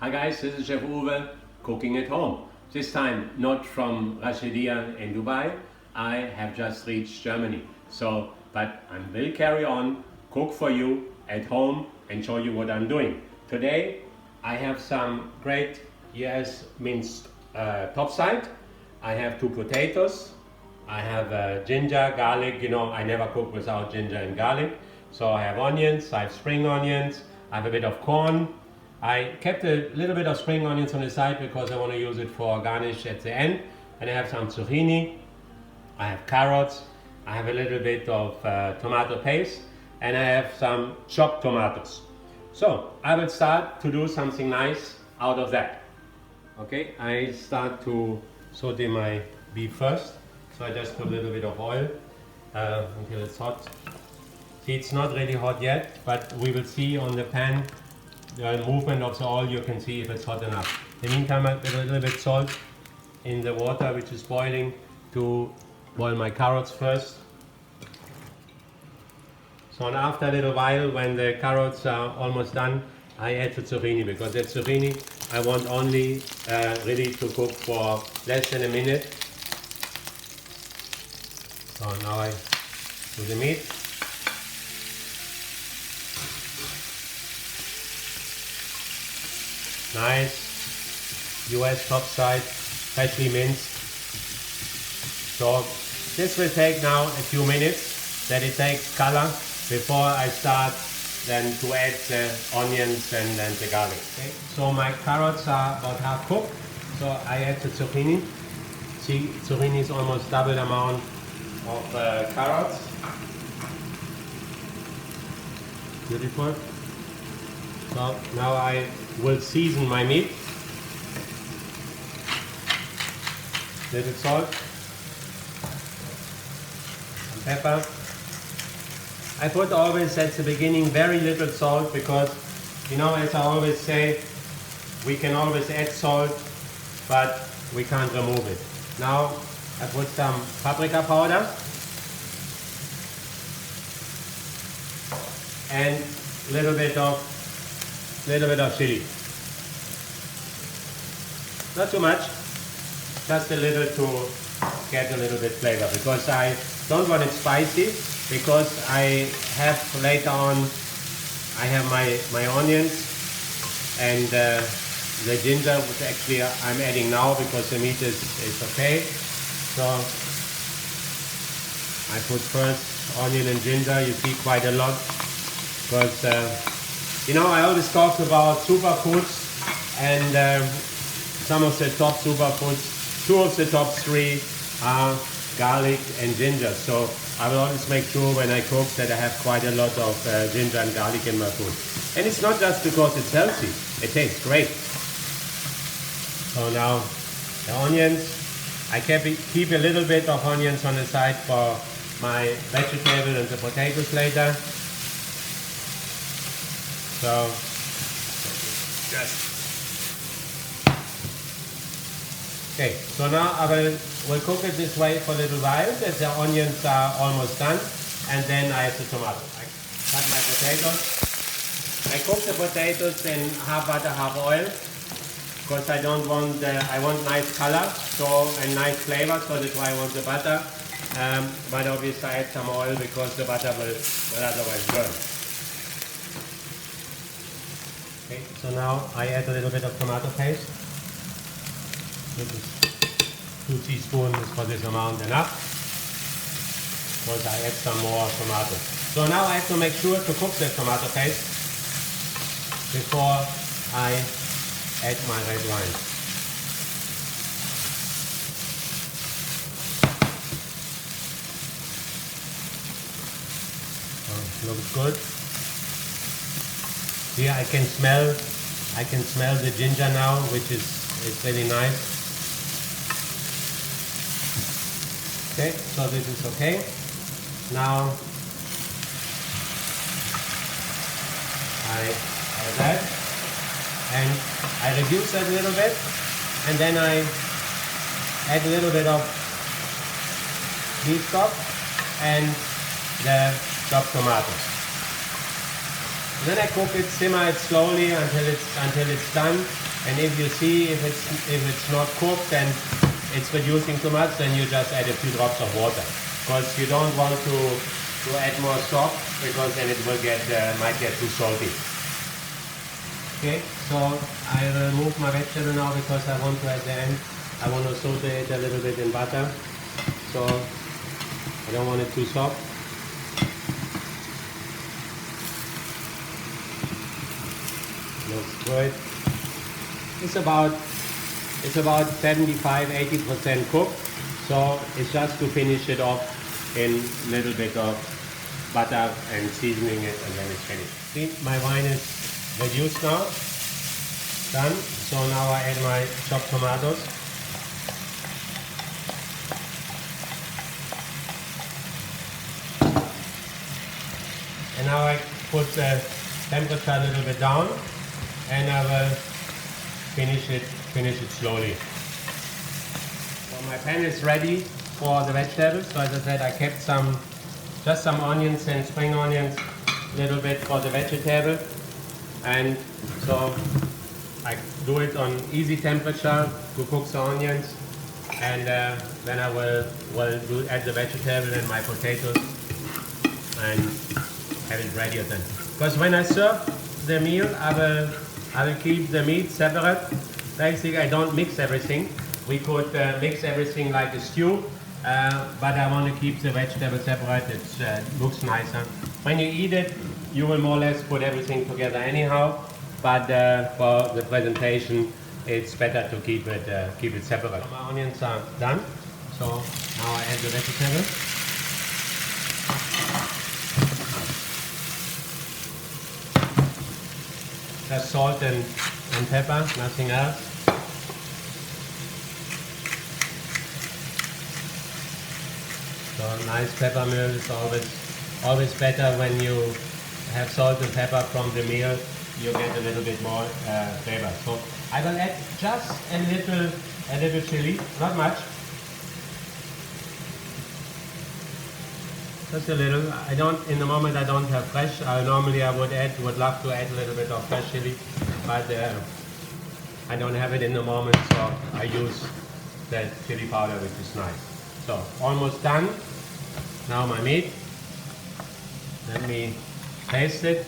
Hi guys, this is Chef Uwe, cooking at home. This time not from Rashidia in Dubai. I have just reached Germany. But I will carry on, cook for you at home and show you what I'm doing. Today I have some great US minced topside. I have 2 potatoes. I have ginger, garlic. You know, I never cook without ginger and garlic. So I have onions, I have spring onions, I have a bit of corn. I kept a little bit of spring onions on the side because I want to use it for garnish at the end. And I have some zucchini, I have carrots, I have a little bit of tomato paste, and I have some chopped tomatoes. So I will start to do something nice out of that. Okay, I start to saute my beef first. So I just put a little bit of oil until it's hot. See, it's not really hot yet, but we will see on the pan the movement of the oil. You can see if it's hot enough. In the meantime, I put a little bit salt in the water which is boiling to boil my carrots first. So and after a little while, when the carrots are almost done, I add the zucchini, because that zucchini I want only really to cook for less than a minute. So now I do the meat. Nice US topside, freshly minced. So this will take now a few minutes that it takes color before I start then to add the onions and then the garlic. Okay. So my carrots are about half cooked, so I add the zucchini. See, zucchini is almost double the amount of carrots. Beautiful. So now I will season my meat. Little salt and pepper. I put always at the beginning very little salt, because, you know, as I always say, we can always add salt, but we can't remove it. Now I put some paprika powder and little bit of chili. Not too much, just a little to get a little bit flavor, because I don't want it spicy, because I have later on, I have my onions and the ginger, which actually I'm adding now because the meat is okay. So I put first onion and ginger. You see quite a lot, because you know, I always talk about superfoods, and some of the top superfoods, 2 of the top 3 are garlic and ginger. So I will always make sure when I cook that I have quite a lot of ginger and garlic in my food. And it's not just because it's healthy, it tastes great. So now the onions, I keep a little bit of onions on the side for my vegetable and the potatoes later. So just okay. So now I will cook it this way for a little while, that the onions are almost done, and then I have the tomato. I cut my potatoes. I cook the potatoes in half butter, half oil, because I don't want I want nice color, so, and nice flavor, so that's why I want the butter. But obviously I add some oil because the butter will otherwise burn. Okay, so now I add a little bit of tomato paste. This is 2 teaspoons for this amount enough, because I add some more tomatoes. So now I have to make sure to cook the tomato paste before I add my red wine. So, looks good. Here I can smell the ginger now, which is really nice. Okay, so this is okay. Now I add that, and I reduce that a little bit, and then I add a little bit of beef stock and the chopped tomatoes. Then I cook it, simmer it slowly until it's done. And if you see if it's not cooked and it's reducing too much, then you just add a few drops of water, because you don't want to add more stock, because then it will might get too salty. Okay, so I will remove my vegetable now, because I want to at the end I want to saute it a little bit in butter, so I don't want it too soft. Looks good. It's about 75–80% cooked, so it's just to finish it off in a little bit of butter and seasoning it, and then it's finished. See, my wine is reduced now, done. So now I add my chopped tomatoes. And now I put the temperature a little bit down, and I will finish it slowly. So my pan is ready for the vegetables. So as I said, I kept just some onions and spring onions, a little bit for the vegetable, and so I do it on easy temperature to cook the onions, and then I will add the vegetable and my potatoes and have it ready then. Because when I serve the meal, I will keep the meat separate. Basically, I don't mix everything. We could mix everything like a stew, but I want to keep the vegetables separate. It looks nicer. When you eat it, you will more or less put everything together anyhow, but for the presentation, it's better to keep it separate. My onions are done, so now I add the vegetables. Just salt and pepper, nothing else. So nice pepper meal is always better when you have salt and pepper from the meal. You get a little bit more flavor. So I will add just a little chili, not much. Just a little. In the moment I don't have fresh. Normally I would love to add a little bit of fresh chili, but I don't have it in the moment, so I use that chili powder, which is nice. So almost done. Now my meat. Let me taste it.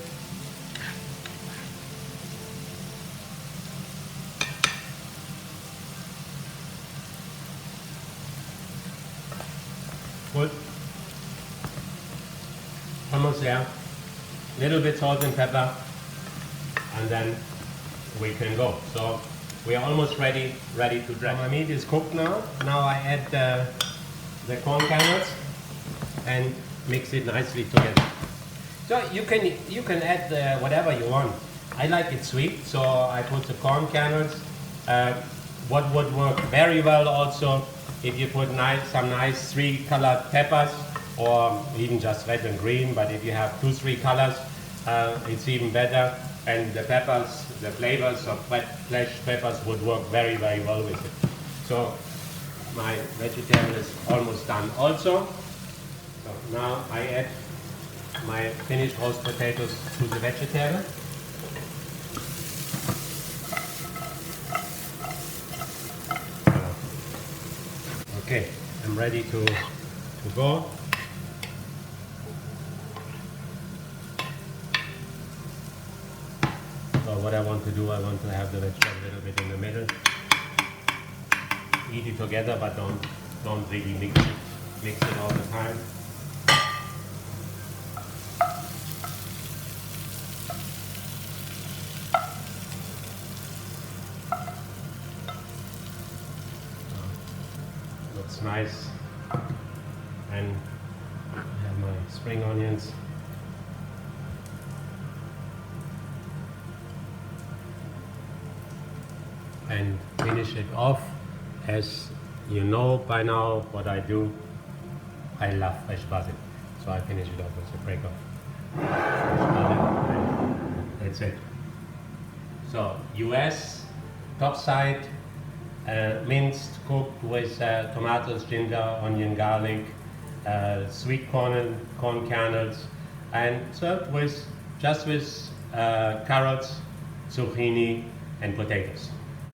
Good. Almost there. Little bit salt and pepper, and then we can go. So we are almost ready to dress. My meat is cooked now. Now I add the corn kernels and mix it nicely together. So you can add whatever you want. I like it sweet, so I put the corn kernels. What would work very well also if you put some nice 3-colored peppers, or even just red and green, but if you have 2–3 colors, it's even better. And the peppers, the flavors of fresh peppers would work very, very well with it. So my vegetable is almost done also. So now I add my finished roast potatoes to the vegetable. Okay, I'm ready to go. So what I want to do, I want to have the vegetable a little bit in the middle. Eat it together, but don't really mix it all the time. Looks nice. And I have my spring onions. And finish it off. As you know by now what I do, I love fresh basil, so I finish it off with a break of fresh basil, and that's it. So US top side, minced, cooked with tomatoes, ginger, onion, garlic, sweet corn kernels, and served with carrots, zucchini, and potatoes.